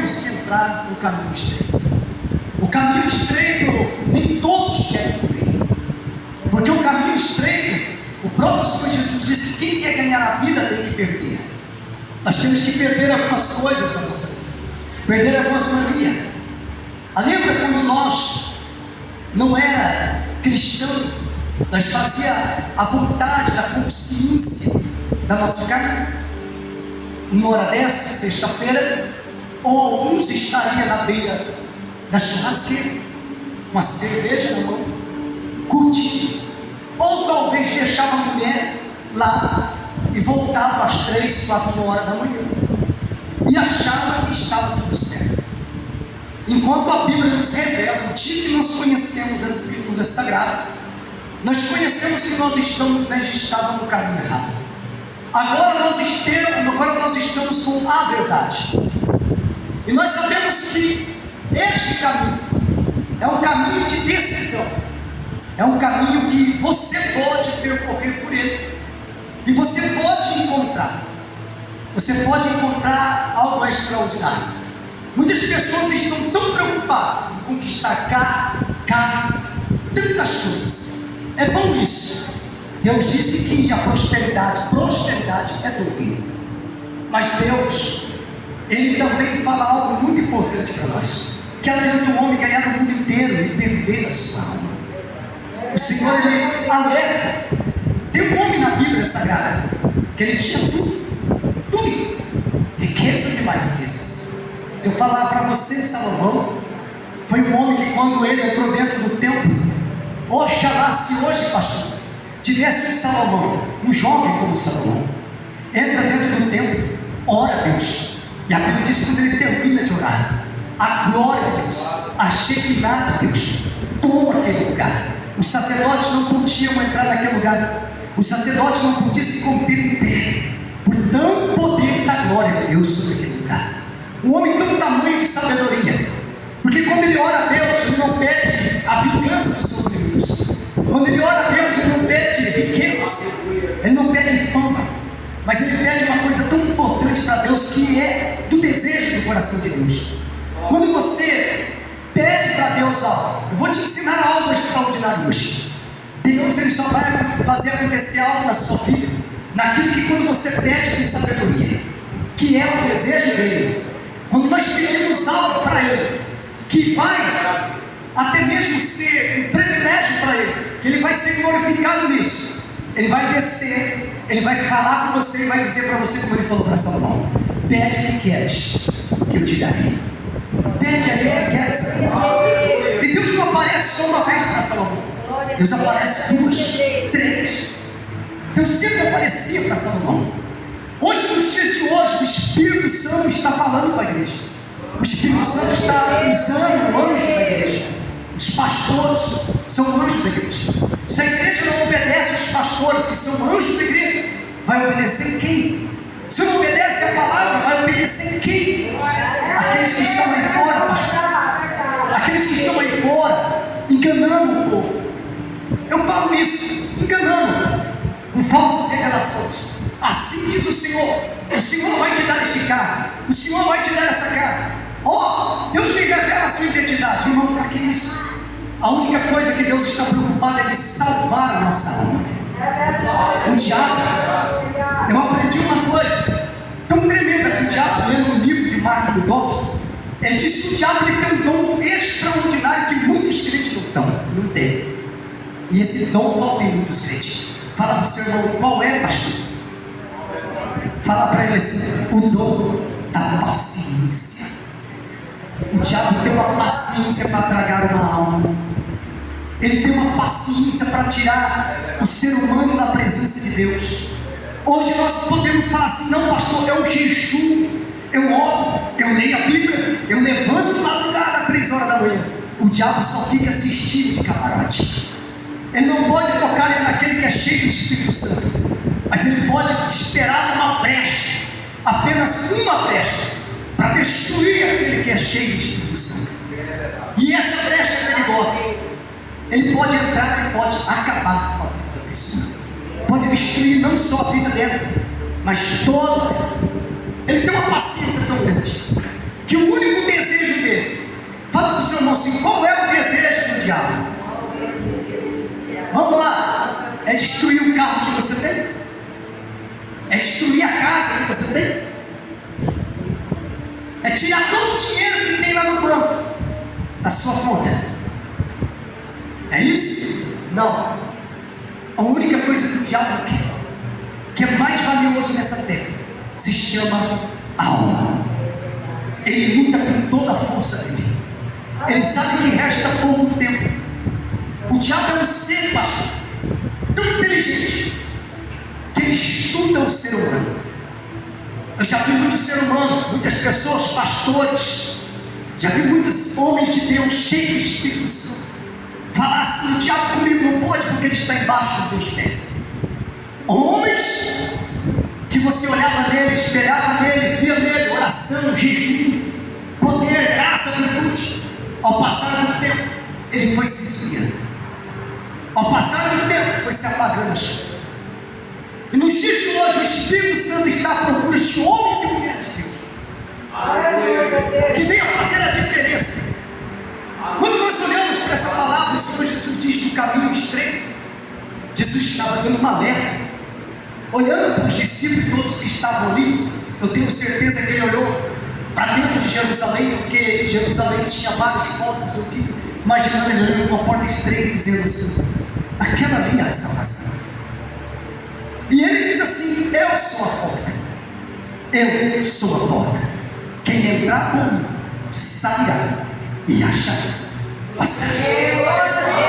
temos que entrar no caminho estreito. O caminho estreito, nem todos querem ir. Porque o caminho estreito, o próprio Senhor Jesus disse que quem quer ganhar a vida tem que perder. Nós temos que perder algumas coisas na nossa vida. Perder algumas manias. Lembra quando nós não era cristão, nós fazia a vontade da consciência da nossa carne? Uma hora dessa, sexta-feira, ou alguns estariam na beira da churrasqueira, uma cerveja na mão, curtindo, ou talvez deixava a mulher lá e voltava às 3, 4 horas da manhã e achava que estava tudo certo. Enquanto a Bíblia nos revela, o dia que nós conhecemos as Escrituras Sagradas, nós conhecemos que nós estávamos no caminho errado. Agora nós estamos com a verdade. E nós sabemos que este caminho é um caminho de decisão. É um caminho que você pode percorrer por ele. E você pode encontrar. Você pode encontrar algo extraordinário. Muitas pessoas estão tão preocupadas em conquistar casas, tantas coisas. É bom isso. Deus disse que a prosperidade é do reino. Mas Deus, Ele também fala algo muito importante para nós. Que adianta o homem ganhar o mundo inteiro e perder a sua alma? O Senhor, Ele alerta. Tem um homem na Bíblia Sagrada que ele tinha tudo, riquezas e mais riquezas. Se eu falar para você, Salomão foi um homem que quando ele entrou dentro do templo, oxalá se hoje, pastor, tivesse um Salomão, um jovem como Salomão, entra dentro do templo, ora a Deus, e a Bíblia diz que quando ele termina de orar, a glória de Deus, a Shekinah de Deus, toma aquele lugar. Os sacerdotes não podiam entrar naquele lugar, os sacerdotes não podiam se conter em pé, por tão poder da glória de Deus sobre aquele lugar. Um homem tem um tamanho de sabedoria, porque quando ele ora a Deus, ele não pede a vingança dos seus inimigos. Quando ele ora a Deus, ele não pede riquezas, ele não pede fama, mas ele pede uma coisa tão importante para Deus, que é do desejo do coração de Deus. Quando você pede para Deus algo, eu vou te ensinar algo extraordinário hoje. Deus, Ele só vai fazer acontecer algo na sua vida, naquilo que quando você pede com sabedoria, que é o desejo dele. Quando nós pedimos algo para Ele, que vai até mesmo ser um privilégio para Ele, que Ele vai ser glorificado nisso, Ele vai descer, Ele vai falar com você e vai dizer para você, como Ele falou para Salomão: pede o que queres, que eu te darei. Pede a Ele o que queres, Salomão. E Deus não aparece só uma vez para Salomão, Deus aparece 2, 3. Deus sempre aparecia para Salomão. Hoje, nos dias de hoje, o Espírito Santo está falando com a igreja. O Espírito Santo está usando o anjo da igreja. Os pastores são anjos da igreja. Se a igreja não obedece aos pastores, que são anjos da igreja, vai obedecer quem? Se não obedece a palavra, vai obedecer quem? Aqueles que estão aí fora, pastor. Aqueles que estão aí fora, enganando o povo. Eu falo isso, enganando o povo, com falsas revelações. Assim diz o Senhor vai te dar este carro, o Senhor vai te dar essa casa. Deus me revela a sua identidade. Irmão, para que isso? A única coisa que Deus está preocupado é de salvar a nossa alma. O diabo, eu aprendi uma coisa tão tremenda com o diabo, lendo um livro de Mark Dugard. Ele disse que o diabo ele tem um dom extraordinário que muitos crentes não têm. E esse dom falta em muitos crentes. Fala para o seu irmão, qual é, pastor? Fala para ele assim: o dom da paciência. O diabo tem uma paciência para tragar uma alma. Ele tem uma paciência para tirar o ser humano da presença de Deus. Hoje nós podemos falar assim: não, pastor, eu jejum, eu oro, eu leio a Bíblia, eu levanto de madrugada às 3 horas da manhã. O diabo só fica assistindo de camarote. Ele não pode tocar naquele que é cheio do Espírito Santo, mas ele pode esperar uma brecha, apenas uma brecha, para destruir aquele que é cheio do Espírito Santo. E essa brecha é perigosa. Ele pode entrar e pode acabar com a vida da pessoa, pode destruir não só a vida dela, mas toda ela. Ele tem uma paciência tão grande, que o único é tirar todo o dinheiro que tem lá no banco da sua conta. É isso? Não. A única coisa que o diabo quer, que é mais valioso nessa terra, se chama alma. Ele luta com toda a força dele. Ele sabe que resta pouco tempo. O diabo é um ser, pastor, tão inteligente, que ele estuda o ser humano. Eu já vi muito ser humano, muitas pessoas, pastores, já vi muitos homens de Deus cheios de Espírito Santo falar assim: o diabo comigo não pode porque ele está embaixo dos meus pés. Homens que você olhava nele, espelhava nele, via nele oração, jejum, poder, graça, virtude. Ao passar do tempo, ele foi se esfriando. Ao passar do tempo, foi se apagando a chama. E nos dias de hoje, o Espírito Santo está à procura de homens e mulheres de Deus, que venham fazer a diferença. Quando nós olhamos para essa palavra, o Senhor Jesus diz do caminho estreito. Jesus estava dando uma alerta, olhando para os discípulos todos que estavam ali. Eu tenho certeza que ele olhou para dentro de Jerusalém, porque Jerusalém tinha várias portas. Eu fico imaginando ele olhando para uma porta estreita, dizendo assim: aquela ali é a salvação. E ele diz assim: eu sou a porta, eu sou a porta. Quem entrar por mim sairá e achará passagem.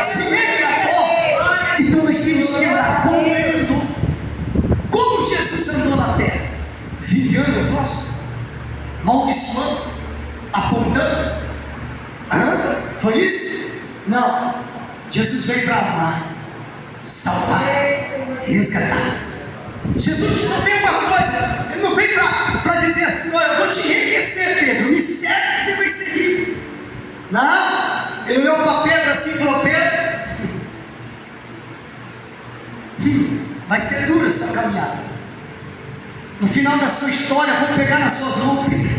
Se ele é a porta, então nós temos que andar como ele andou. Como Jesus andou na terra, vingando o próximo, maldiçoando, apontando. Foi isso? Não. Jesus veio para amar, salvar, resgatar. Jesus só tem uma coisa: ele não veio para dizer assim: olha, eu vou te enriquecer, Pedro, me segue que você vai seguir. Não. Ele olhou para Pedro assim e falou: Pedro, vai ser dura essa caminhada. No final da sua história, eu vou pegar nas suas mãos, Pedro,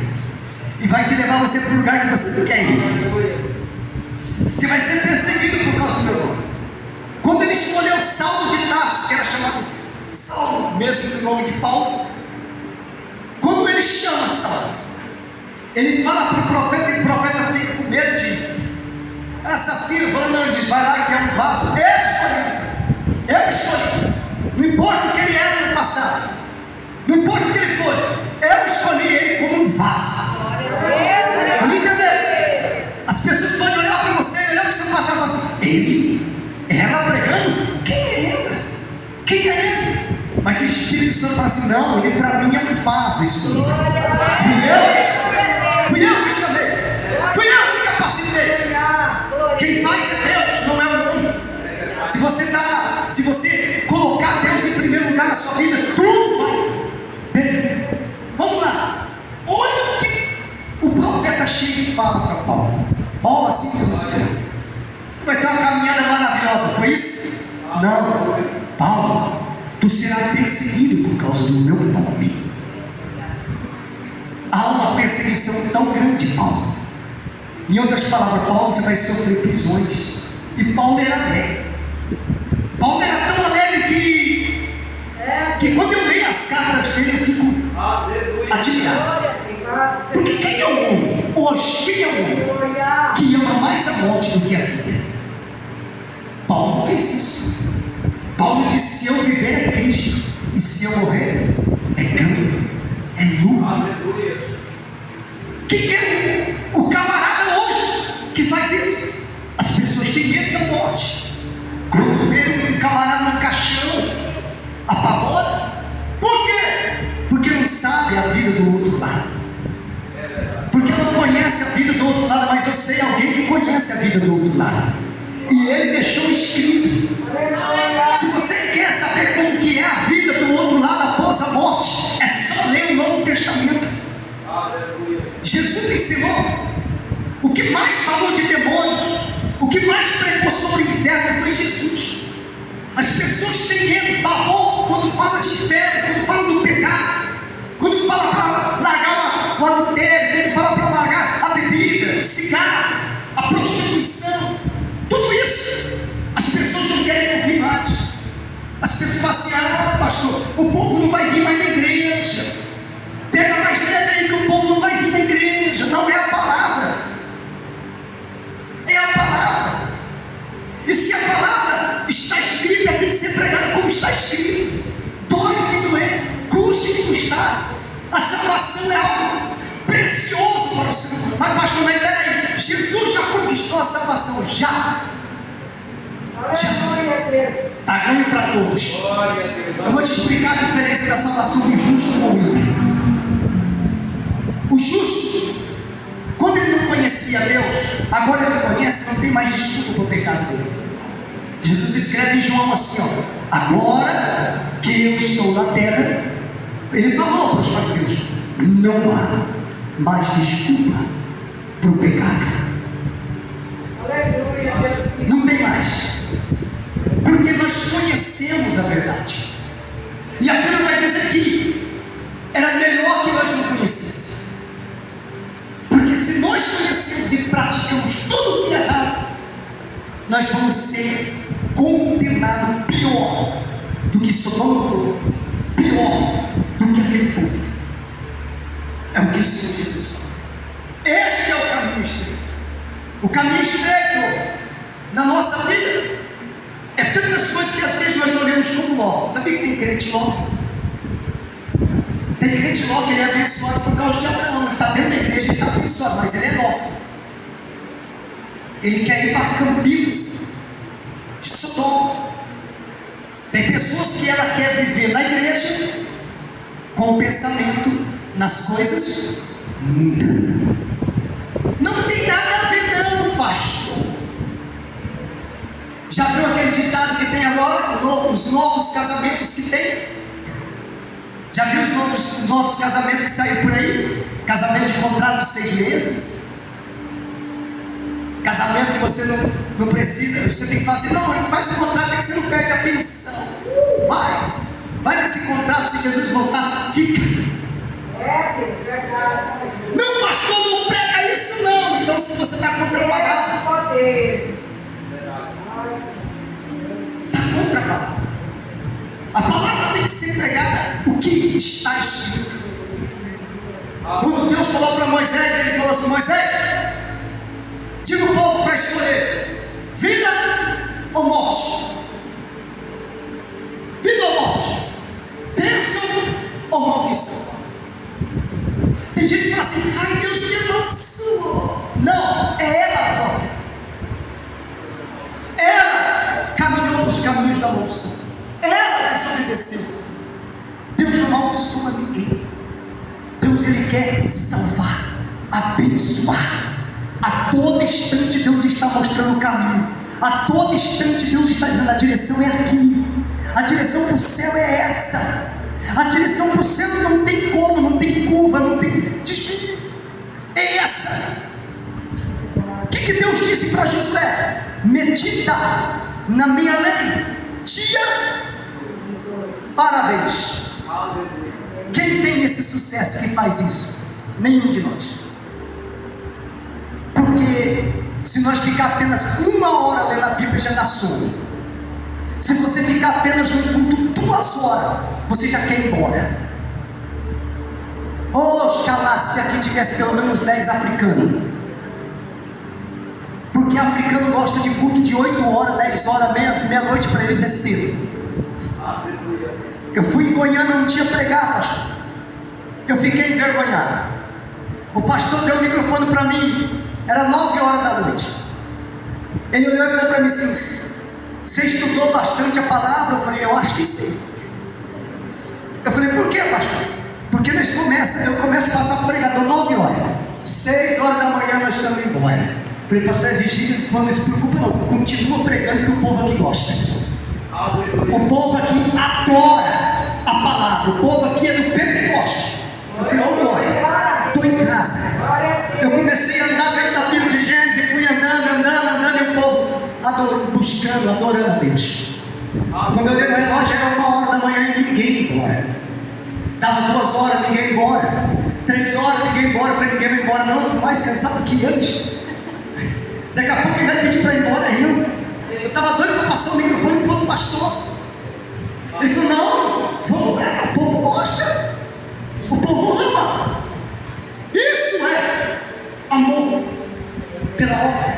e vai te levar você para o lugar que você não quer ir. Você vai ser perseguido por causa do meu nome. Quando ele escolheu Saulo de Tarso, que era chamado Saulo, mesmo do nome de Paulo, quando ele chama Saulo, ele fala para o profeta, e o profeta fica com medo de ir. Assassino, falando: não, ele diz: vai lá que é um vaso. Eu escolhi. Não importa o que ele era no passado, não importa o que ele foi, eu escolhi ele como um vaso. Para me entender, as pessoas podem olhar para você, olhar para o seu passado e falar assim: ela pregando? Quem é ela? Quem é ele? Mas o Espírito Santo fala assim: não, ele para mim é um vaso escolhido. Fui eu que chamei, fui eu que capacitei. Quem faz é Deus, não é o homem. Se você colocar Deus em primeiro lugar na sua vida, tudo vai bem. Vamos lá. Olha o que o profeta chega e fala para Paulo. Paulo, assim que você tu vai ter uma caminhada maravilhosa, foi isso? Não. Paulo, tu serás perseguido por causa do meu nome. Há uma perseguição tão grande, Paulo. Em outras palavras, Paulo, você vai sofrer prisões. E Paulo era alegre. Paulo era tão alegre que quando eu leio as cartas dele, eu fico admirado. Porque quem é o homem hoje? Quem é o homem que ama mais a morte do que a vida? Paulo fez isso. Paulo disse: se eu viver é Cristo, e se eu morrer é ganho, é lucro. Quem é o camarada hoje que faz isso? As pessoas têm medo da morte. Quando vê um camarada no caixão, apavora. Por quê? Porque não sabe a vida do outro lado. Porque não conhece a vida do outro lado. Mas eu sei alguém que conhece a vida do outro lado, e ele deixou escrito. Se você quer saber como que é a vida do outro lado após a morte, é só ler o Novo Testamento. Jesus ensinou. O que mais falou de demônios, o que mais pregou sobre o inferno foi Jesus. As pessoas têm medo, pavor, quando fala de inferno, quando fala do pecado, quando fala para largar o adultério, quando fala para largar a bebida, o cigarro, a prostituição, tudo isso. As pessoas não querem ouvir mais. As pessoas falam assim: ah, pastor, o povo não vai vir mais na igreja. Pega mais letra aí que o povo não vai vir na igreja. você não... Mas pastor, mas peraí, Jesus já conquistou a salvação, já. Está ganho para todos. Eu vou te explicar a diferença da salvação do justo com o ímpio. O justo, quando ele não conhecia Deus, agora ele conhece, não tem mais desculpa para o pecado dele. Jesus escreve em João assim, ó: agora que eu estou na terra, ele falou para os fariseus, não há mais desculpa para o pecado. Não tem mais, porque nós conhecemos a verdade. E a Bíblia vai dizer que era melhor que nós não conhecêssemos, porque se nós conhecemos e praticamos tudo o que é errado, nós vamos ser condenados pior do que Sodoma, pior do que aquele povo. É o que o Senhor Jesus fala. Este é o caminho estreito. O caminho estreito na nossa vida é tantas coisas que às vezes nós olhamos como Ló. Sabia que tem crente Ló? Tem crente Ló que ele é abençoado por causa de Abraão, que está dentro da igreja, ele está abençoado, mas ele é Ló. Ele quer ir para Campinas de Sodoma. Tem pessoas que ela quer viver na igreja com o pensamento nas coisas mundanas. Não tem nada a ver não, pastor. Já viu aquele ditado que tem agora, os novos casamentos que tem? Já viu os novos casamentos que saem por aí? Casamento de contrato de 6 meses. Casamento que você não precisa, você tem que fazer, não, faz o contrato é que você não perde a pensão. Vai nesse contrato, se Jesus voltar, fica. Não, pastor, não prega isso não. Então se você está contra a palavra, está contra a palavra. A palavra tem que ser pregada o que está escrito. Quando Deus falou para Moisés, ele falou assim: Moisés, diga o povo para escolher vida ou morte. Vida ou morte, bênção ou maldição. Tem gente que fala assim: ai, Deus me abençoou. Não, é ela própria. Ela caminhou nos caminhos da maldição. Ela desobedeceu. Deus não amaldiçoa ninguém. Deus, ele quer salvar, abençoar. A todo instante Deus está mostrando o caminho. A todo instante Deus está dizendo: a direção é aqui. A direção para o céu é essa. A direção para o céu não tem como, não tem curva, não tem desvio. É essa. O que Deus disse para Josué? Medita na minha lei dia para vez. Quem tem esse sucesso que faz isso? Nenhum de nós. Porque se nós ficar apenas 1 hora lendo a Bíblia, já dá sono. Se você ficar apenas no culto 2 horas, você já quer ir embora. Oxalá se aqui tivesse pelo menos 10 africanos. Porque africano gosta de culto de 8 horas, 10 horas, meia-noite, para eles é cedo. Eu fui em Goiânia um dia pregar, pastor. Eu fiquei envergonhado. O pastor deu o microfone para mim, era 9 horas da noite. Ele olhou e falou para mim assim: você estudou bastante a palavra? Eu falei: eu acho que sim. Eu falei: por que, pastor? Porque eu começo a passar o pregador 9 horas, 6 horas da manhã nós estamos embora. Eu falei: pastor, é vigília? Não se preocupe não, continua pregando que o povo aqui gosta. O povo aqui adora a palavra, o povo aqui é do Pentecoste. Eu falei: ô glória, estou em casa. Eu comecei a andar dentro da Bíblia de Gênesis e fui andando, e o povo buscando, adorando a Deus. Quando eu olhei no relógio, era 1 hora da manhã e ninguém ia embora. Dava 2 horas, ninguém ia embora. 3 horas, ninguém ia embora. Eu falei: ninguém vai embora não, eu estou mais cansado que antes. Daqui a pouco ele vai pedir para ir embora. Eu estava doido para passar o microfone para o outro pastor. Ele falou: não, vamos lá, o povo gosta, o povo ama. Isso é amor pela obra.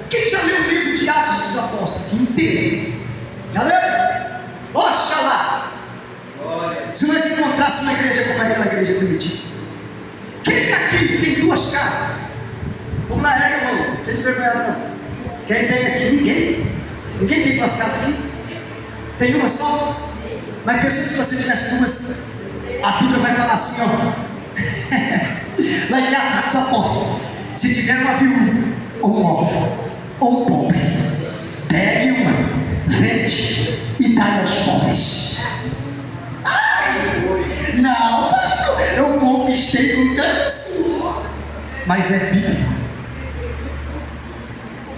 Quem já leu o livro de Atos dos Apóstolos aqui inteiro? Já leu? Oxalá! Se nós encontrássemos uma igreja como aquela igreja primitiva. Quem aqui tem 2 casas? envergonhado não. Quem tem aqui? Ninguém. Ninguém tem duas casas aqui. Tem uma só. Mas pensa se você tivesse duas. A Bíblia vai falar assim, ó. Lá em Atos dos Apóstolos, se tiver uma viúva, ou um órfão, ou um pobre, pegue uma, vende e dá aos pobres. Ai, não, pastor, eu conquistei com tanto suor. Mas é bíblico.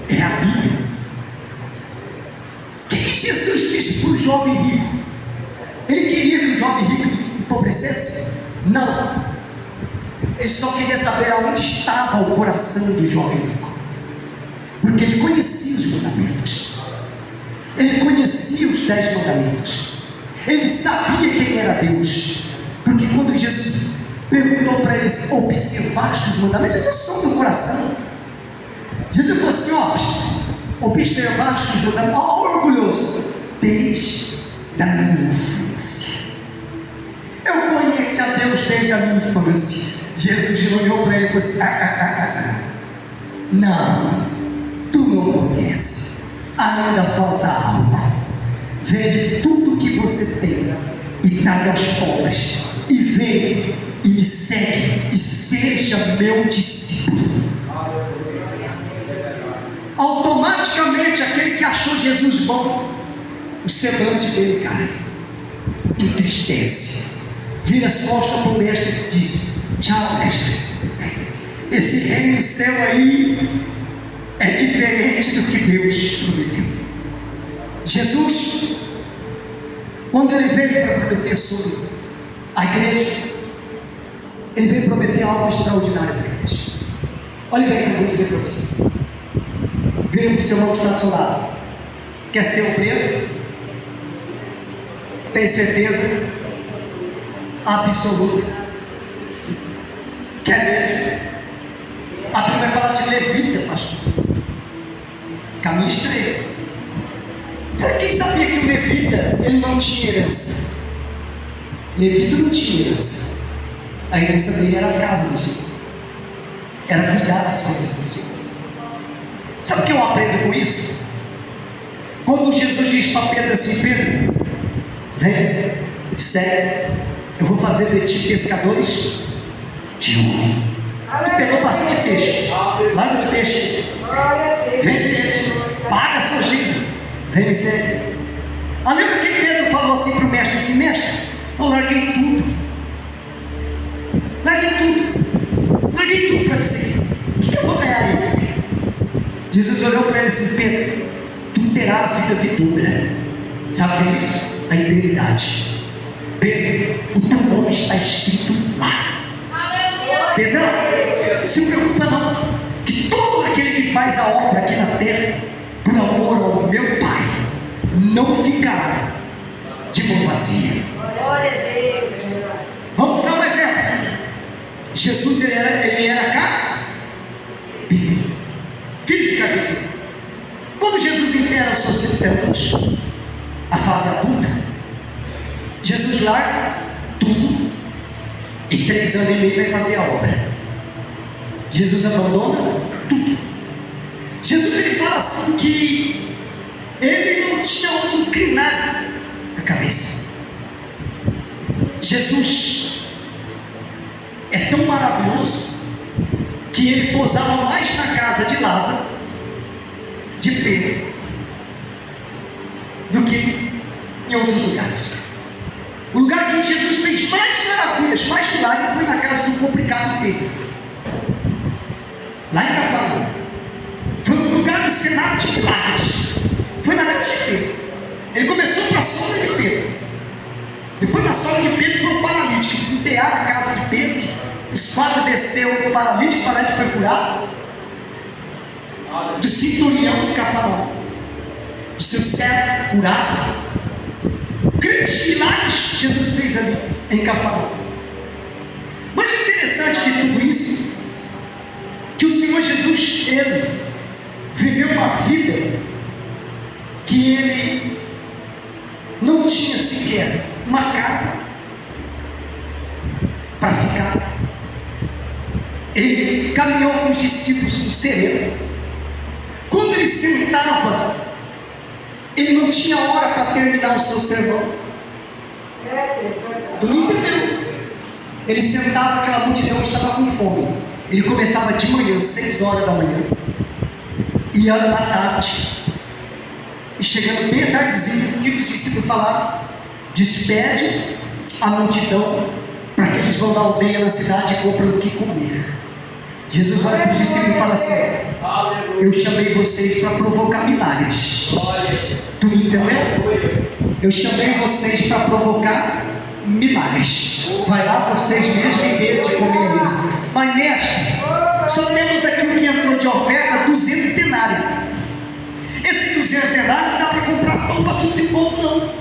É a Bíblia. O que Jesus disse para o jovem rico? Ele queria que o jovem rico empobrecesse? Não. Ele só queria saber aonde estava o coração do jovem rico, porque ele conhecia os mandamentos, ele conhecia os 10 mandamentos, ele sabia quem era Deus, porque quando Jesus perguntou para eles: observaste os mandamentos? Eles são do coração. Jesus falou assim: ó, observaste os mandamentos, ó, orgulhoso, desde a minha infância. Eu conheço a Deus desde a minha infância. Jesus olhou para ele e falou assim: não, tu não conheces, ainda falta algo. Vende tudo que você tem e dá aos pobres, e vem e me segue e seja meu discípulo. Automaticamente aquele que achou Jesus bom, o semblante dele cai, entristece, vira as costas para o mestre e diz: tchau, mestre, esse reino céu aí é diferente do que Deus prometeu. Jesus, quando ele veio para prometer sobre a igreja, ele veio prometer algo extraordinário para a igreja. Olha bem o que eu vou dizer para você. Vira para o seu irmão que está do seu lado. Quer ser obreiro? Tem certeza absoluta? Quer mesmo? A Bíblia vai falar de levita, pastor. Caminho estreito. Sabe quem sabia que o levita, ele não tinha herança? Levita não tinha herança. A herança dele era a casa do Senhor, era cuidar das coisas do Senhor. Sabe o que eu aprendo com isso? Quando Jesus diz para Pedro assim: Pedro, vem, segue, eu vou fazer de ti pescadores de homem. Tu pegou bastante peixe, larga os peixes, vende eles, paga seu giro, vem e segue. Lembra que Pedro falou assim para o mestre, assim: mestre, eu larguei tudo para te seguir, o que eu vou ganhar aí? Jesus olhou para ele assim: Pedro, tu terá a vida vindoura. Sabe o que é isso? A eternidade. Pedro, o teu nome está escrito lá. Pedro, não se preocupa não, que todo aquele que faz a obra aqui na terra por amor ao meu Pai não ficará de mão vazia. Vamos dar um exemplo. Jesus ele era carpinteiro, filho de carpinteiro. Quando Jesus inteira os seus 30 anos, a fase adulta, Jesus larga tudo e 3 anos e meio vai fazer a obra. Jesus abandona tudo. Jesus ele fala assim que ele não tinha onde inclinar a cabeça. Jesus é tão maravilhoso que ele pousava mais na casa de Lázaro, de Pedro, do que em outros lugares. O lugar que Jesus fez mais maravilhas, mais milagres, foi na casa do complicado Pedro, lá em Cafarnaum. Foi no lugar do cenário de milagres, foi na casa de Pedro. Ele começou com a sogra de Pedro, depois da sogra de Pedro foi o paralítico. Eles enterraram a casa de Pedro, os 4 desceu o paralítico foi curado, do centurião de Cafarnaum, do seu servo curado. Grandes milagres Jesus fez ali em Cafarnaum. Mas o interessante de tudo isso, que o Senhor Jesus, ele viveu uma vida que ele não tinha sequer uma casa para ficar. Ele caminhou com os discípulos no sereno, Quando ele sentava, ele não tinha hora para terminar o seu sermão. Tu não entendeu? Ele sentava, aquela multidão estava com fome. Ele começava de manhã, 6 horas da manhã, ia à tarde, e chegando bem tardezinho, o que os discípulos falaram? Despede a multidão, para que eles vão na aldeia, na cidade, e compram o que comer. Jesus olha para os discípulos e fala assim: eu chamei vocês para provocar milagres. Tu me entendeu? Eu chamei vocês para provocar milagres. Vai lá vocês mesmos e dê de comer a eles. Mas mestre, só temos aqui o que entrou de oferta, 200 denários. Esses 200 denários não dá para comprar pão para 15 povos, não.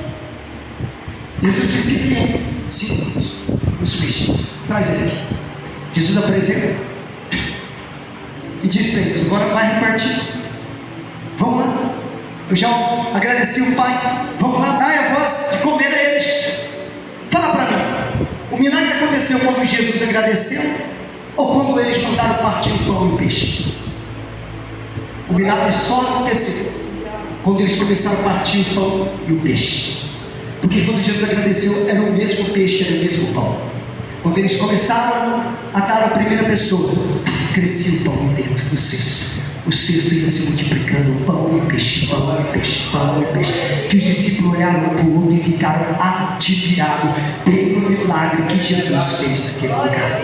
Jesus disse que tem 5 anos. Os peixes. Traz ele aqui. Jesus apresenta e diz para eles: agora vai repartir. Vamos lá. Eu já agradeci o Pai. Vamos lá, dai a voz de comer a eles. Fala para mim. O milagre aconteceu quando Jesus agradeceu ou quando eles mandaram partir o pão e o peixe? O milagre só aconteceu quando eles começaram a partir o pão e o peixe. Porque quando Jesus agradeceu, era o mesmo peixe, era o mesmo pão. Quando eles começaram a dar a primeira pessoa, crescia o pão dentro do cesto. O cesto ia se multiplicando, pão e peixe, pão e peixe, pão e peixe. Que os discípulos olharam para o outro e ficaram admirados pelo milagre que Jesus fez naquele lugar.